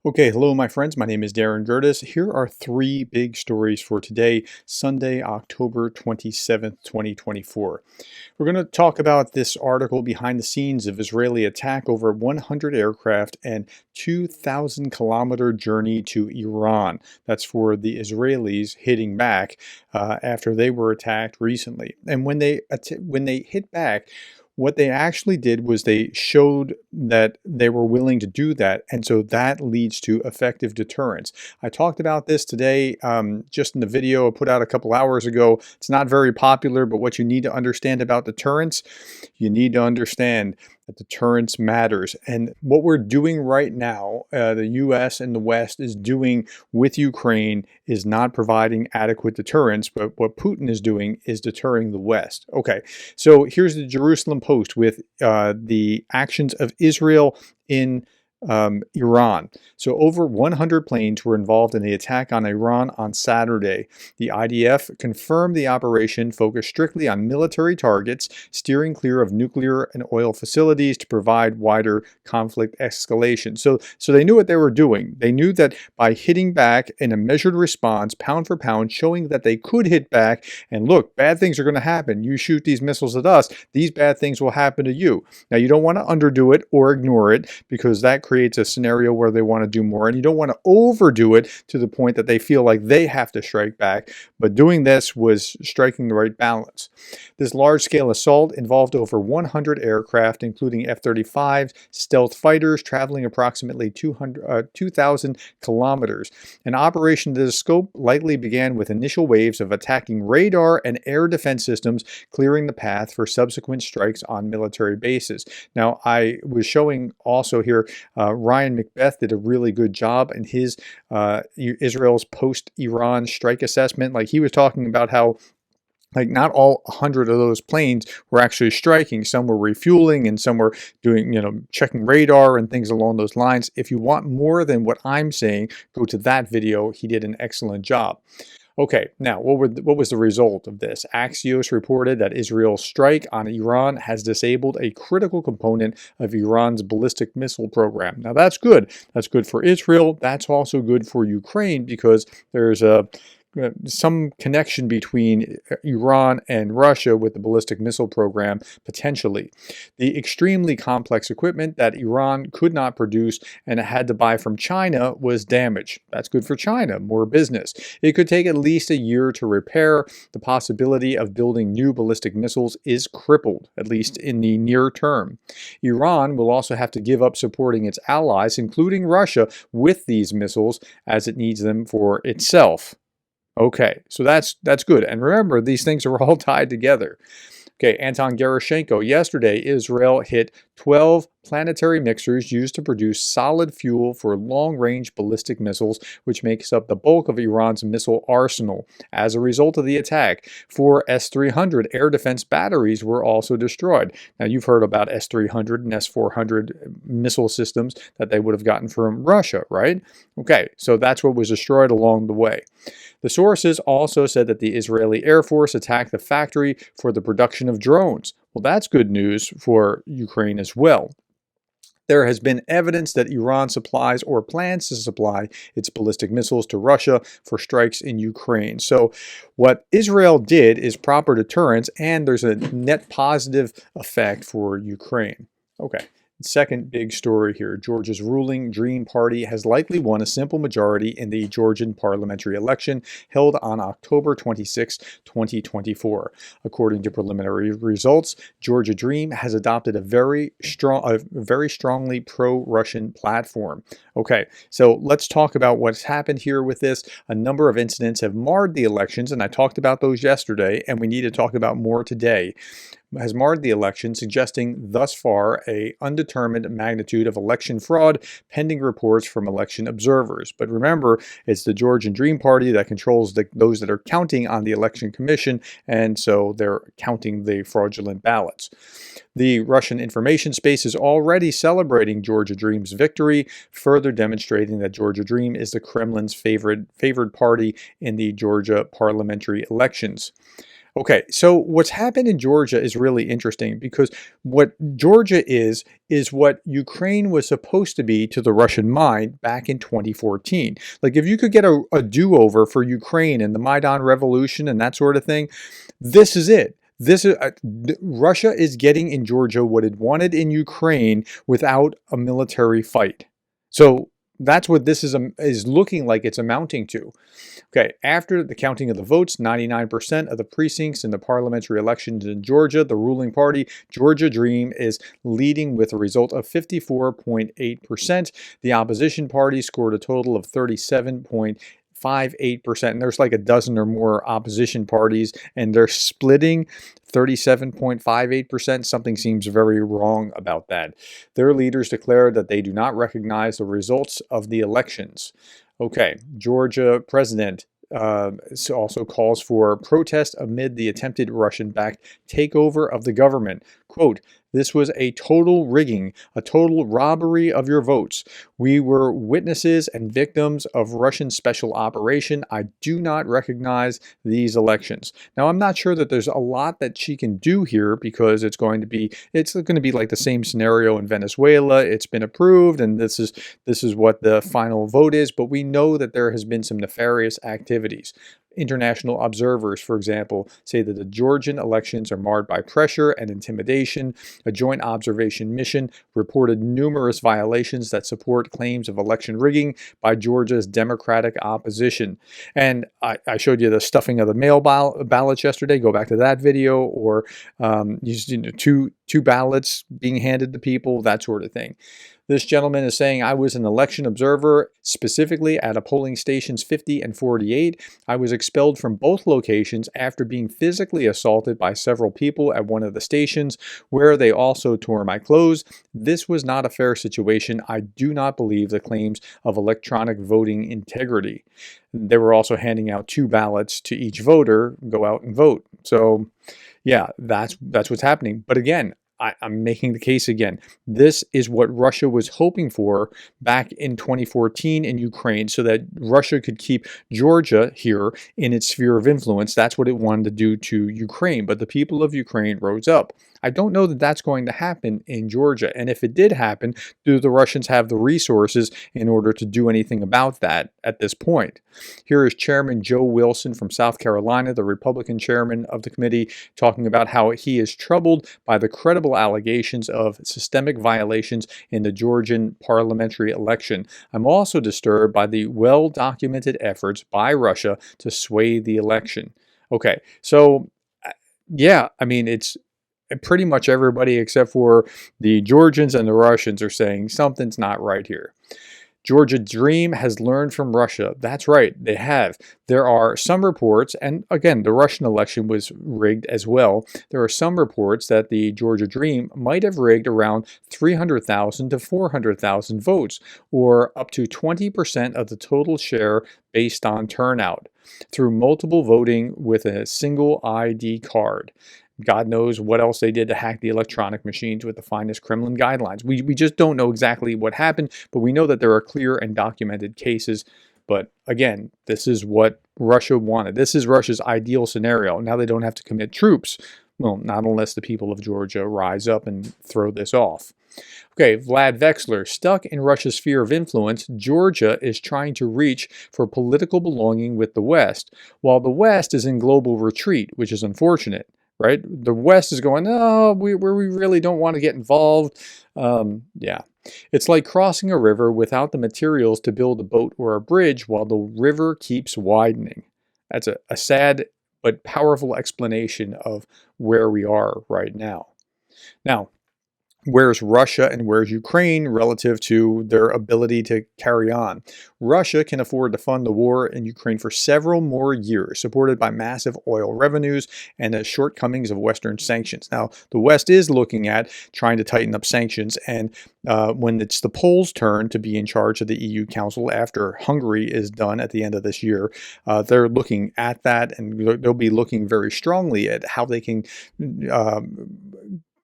Okay, hello, my friends. My name is Gerdes. Here are three big stories for today, Sunday, October 27th, 2024. We're going to talk about this article behind the scenes of Israeli attack over 100 aircraft and 2,000-kilometer journey to Iran. That's for the Israelis hitting back after they were attacked recently. And when they hit back, what they actually did was they showed that they were willing to do that, and so that leads to effective deterrence. I talked about this today just in the video I put out a couple hours ago. It's not very popular, but what you need to understand about deterrence, you need to understand that deterrence matters. And what we're doing right now, the US and the West is doing with Ukraine is not providing adequate deterrence, but what Putin is doing is deterring the West. Okay, so here's the Jerusalem Post with the actions of Israel in Iran. So over 100 planes were involved in the attack on Iran on Saturday. The IDF confirmed the operation focused strictly on military targets, steering clear of nuclear and oil facilities to provide wider conflict escalation. So they knew what they were doing. They knew that by hitting back in a measured response, pound for pound, showing that they could hit back, and look, bad things are going to happen. You shoot these missiles at us, these bad things will happen to you. Now, you don't want to underdo it or ignore it, because that creates a scenario where they want to do more, and you don't want to overdo it to the point that they feel like they have to strike back. But doing this was striking the right balance. This large-scale assault involved over 100 aircraft, including F-35 stealth fighters traveling approximately 2,000 kilometers. An operation of this scope likely began with initial waves of attacking radar and air defense systems, clearing the path for subsequent strikes on military bases. Now, I was showing also here Ryan Macbeth did a really good job in his Israel's post-Iran strike assessment. Like, he was talking about how not all 100 of those planes were actually striking. Some were refueling and some were doing, checking radar and things along those lines. If you want more than what I'm saying, go to that video. He did an excellent job. Okay, now what was the result of this? Axios reported that Israel's strike on Iran has disabled a critical component of Iran's ballistic missile program. Now that's good. That's good for Israel. That's also good for Ukraine, because there's some connection between Iran and Russia with the ballistic missile program, potentially. The extremely complex equipment that Iran could not produce and had to buy from China was damaged. That's good for China, more business. It could take at least a year to repair. The possibility of building new ballistic missiles is crippled, at least in the near term. Iran will also have to give up supporting its allies, including Russia, with these missiles as it needs them for itself. Okay, so that's good. And remember, these things are all tied together. Okay, Anton Gerashenko. Yesterday, Israel hit 12 planetary mixers used to produce solid fuel for long-range ballistic missiles, which makes up the bulk of Iran's missile arsenal. As a result of the attack, 4 S-300 air defense batteries were also destroyed. Now, you've heard about S-300 and S-400 missile systems that they would have gotten from Russia, right? Okay, so that's what was destroyed along the way. The sources also said that the Israeli Air Force attacked the factory for the production of drones. Well, that's good news for Ukraine as well. There has been evidence that Iran supplies or plans to supply its ballistic missiles to Russia for strikes in Ukraine. So what Israel did is proper deterrence, and there's a net positive effect for Ukraine. Okay. Second big story here, Georgia's ruling Dream Party has likely won a simple majority in the Georgian parliamentary election held on October 26, 2024. According to preliminary results, Georgia Dream has adopted a very strongly pro-Russian platform. Okay, so let's talk about what's happened here with this. A number of incidents have marred the elections, and I talked about those yesterday, and we need to talk about more today. Has marred the election, suggesting thus far a undetermined magnitude of election fraud, pending reports from election observers. But remember, it's the Georgian Dream Party that controls those that are counting on the election commission, and so they're counting the fraudulent ballots. The Russian information space is already celebrating Georgia Dream's victory, further demonstrating that Georgia Dream is the Kremlin's favored party in the Georgia parliamentary elections. Okay, so what's happened in Georgia is really interesting because what Georgia is what Ukraine was supposed to be to the Russian mind back in 2014. Like, if you could get a do-over for Ukraine and the Maidan Revolution and that sort of thing, this is it. Russia is getting in Georgia what it wanted in Ukraine without a military fight. So that's what this is looking like it's amounting to. Okay, after the counting of the votes, 99% of the precincts in the parliamentary elections in Georgia, the ruling party, Georgia Dream, is leading with a result of 54.8%. The opposition party scored a total of 37.58%. And there's like a dozen or more opposition parties, and they're splitting 37.58%. Something seems very wrong about that. Their leaders declared that they do not recognize the results of the elections. Okay, Georgia president also calls for protest amid the attempted Russian-backed takeover of the government. Quote, "This was a total rigging, a total robbery of your votes. We were witnesses and victims of Russian special operation. I do not recognize these elections." Now, I'm not sure that there's a lot that she can do here because it's going to be like the same scenario in Venezuela. It's been approved, and this is what the final vote is. But we know that there has been some nefarious activities. International observers, for example, say that the Georgian elections are marred by pressure and intimidation. A joint observation mission reported numerous violations that support claims of election rigging by Georgia's Democratic opposition. And I showed you the stuffing of the mail ballots yesterday. Go back to that video, or two ballots being handed to people, that sort of thing. This gentleman is saying, "I was an election observer, specifically at a polling stations 50 and 48. I was expelled from both locations after being physically assaulted by several people at one of the stations, where they also tore my clothes. This was not a fair situation. I do not believe the claims of electronic voting integrity." They were also handing out 2 ballots to each voter. Go out and vote. So, yeah, that's what's happening. But again, I'm making the case again. This is what Russia was hoping for back in 2014 in Ukraine, so that Russia could keep Georgia here in its sphere of influence. That's what it wanted to do to Ukraine. But the people of Ukraine rose up. I don't know that that's going to happen in Georgia. And if it did happen, do the Russians have the resources in order to do anything about that at this point? Here is Chairman Joe Wilson from South Carolina, the Republican chairman of the committee, talking about how he is troubled by the credible allegations of systemic violations in the Georgian parliamentary election. "I'm also disturbed by the well-documented efforts by Russia to sway the election." Okay, so yeah, I mean, it's pretty much everybody except for the Georgians and the Russians are saying something's not right here. Georgia Dream has learned from Russia. That's right, they have. There are some reports, and again, the Russian election was rigged as well. There are some reports that the Georgia Dream might have rigged around 300,000 to 400,000 votes, or up to 20% of the total share based on turnout, through multiple voting with a single ID card. God knows what else they did to hack the electronic machines with the finest Kremlin guidelines. We just don't know exactly what happened, but we know that there are clear and documented cases. But again, this is what Russia wanted. This is Russia's ideal scenario. Now they don't have to commit troops. Well, not unless the people of Georgia rise up and throw this off. Okay, Vlad Vexler, stuck in Russia's sphere of influence, Georgia is trying to reach for political belonging with the West, while the West is in global retreat, which is unfortunate. Right? The West is going, "Oh, we really don't want to get involved." Yeah. It's like crossing a river without the materials to build a boat or a bridge while the river keeps widening. That's a sad but powerful explanation of where we are right now. Now, where's Russia and where's Ukraine relative to their ability to carry on? Russia can afford to fund the war in Ukraine for several more years, supported by massive oil revenues and the shortcomings of Western sanctions. Now, the West is looking at trying to tighten up sanctions, and when it's the Poles' turn to be in charge of the EU Council after Hungary is done at the end of this year, they're looking at that, and they'll be looking very strongly at how they can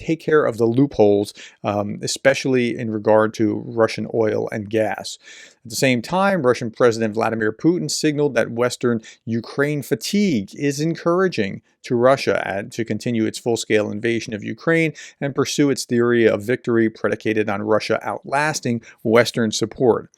take care of the loopholes, especially in regard to Russian oil and gas. At the same time, Russian President Vladimir Putin signaled that Western Ukraine fatigue is encouraging to Russia to continue its full-scale invasion of Ukraine and pursue its theory of victory predicated on Russia outlasting Western support.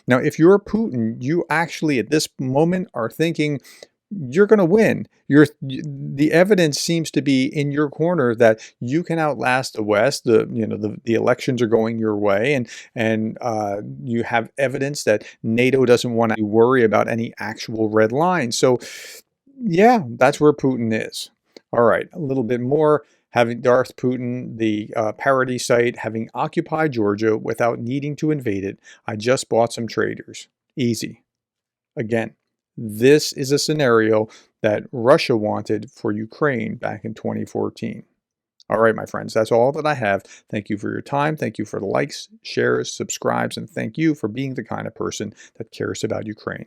Now, if you're Putin, you actually at this moment are thinking, you're going to win. The evidence seems to be in your corner that you can outlast the West. The elections are going your way, and you have evidence that NATO doesn't want to worry about any actual red lines. So, yeah, that's where Putin is. All right, a little bit more. Having Darth Putin, the parody site, having occupied Georgia without needing to invade it. I just bought some traders. Easy. Again, this is a scenario that Russia wanted for Ukraine back in 2014. All right, my friends, that's all that I have. Thank you for your time. Thank you for the likes, shares, subscribes, and thank you for being the kind of person that cares about Ukraine.